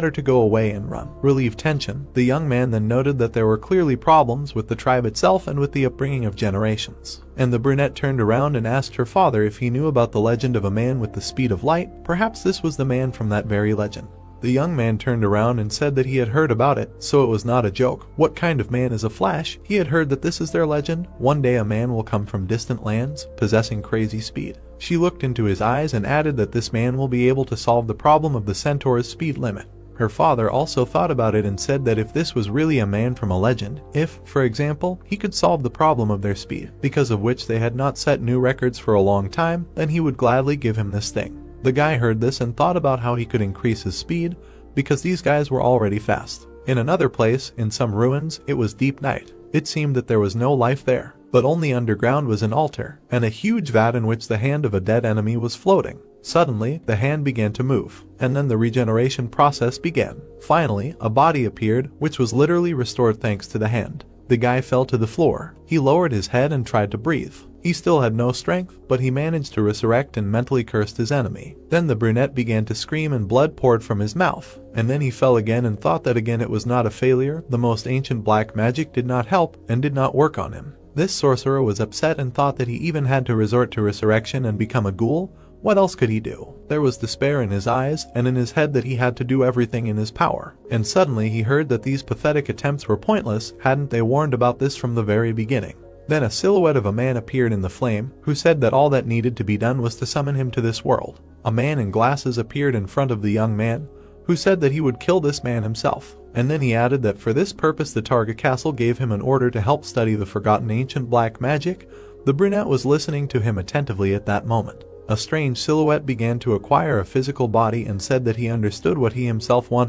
better to go away and run. Relieve tension, the young man then noted that there were clearly problems with the tribe itself and with the upbringing of generations. And the brunette turned around and asked her father if he knew about the legend of a man with the speed of light. Perhaps this was the man from that very legend. The young man turned around and said that he had heard about it, so it was not a joke. What kind of man is a Flash? He had heard that this is their legend. One day a man will come from distant lands, possessing crazy speed. She looked into his eyes and added that this man will be able to solve the problem of the centaur's speed limit. Her father also thought about it and said that if this was really a man from a legend, if, for example, he could solve the problem of their speed, because of which they had not set new records for a long time, then he would gladly give him this thing. The guy heard this and thought about how he could increase his speed, because these guys were already fast. In another place, in some ruins, it was deep night. It seemed that there was no life there, but only underground was an altar, and a huge vat in which the hand of a dead enemy was floating. Suddenly, the hand began to move, and then the regeneration process began. Finally, a body appeared, which was literally restored thanks to the hand. The guy fell to the floor. He lowered his head and tried to breathe. He still had no strength, but he managed to resurrect and mentally cursed his enemy. Then the brunette began to scream and blood poured from his mouth. And then he fell again and thought that again it was not a failure. The most ancient black magic did not help and did not work on him. This sorcerer was upset and thought that he even had to resort to resurrection and become a ghoul. What else could he do? There was despair in his eyes and in his head that he had to do everything in his power. And suddenly he heard that these pathetic attempts were pointless, hadn't they warned about this from the very beginning. Then a silhouette of a man appeared in the flame, who said that all that needed to be done was to summon him to this world. A man in glasses appeared in front of the young man, who said that he would kill this man himself. And then he added that for this purpose the Targa Castle gave him an order to help study the forgotten ancient black magic. The brunette was listening to him attentively at that moment. A strange silhouette began to acquire a physical body and said that he understood what he himself wanted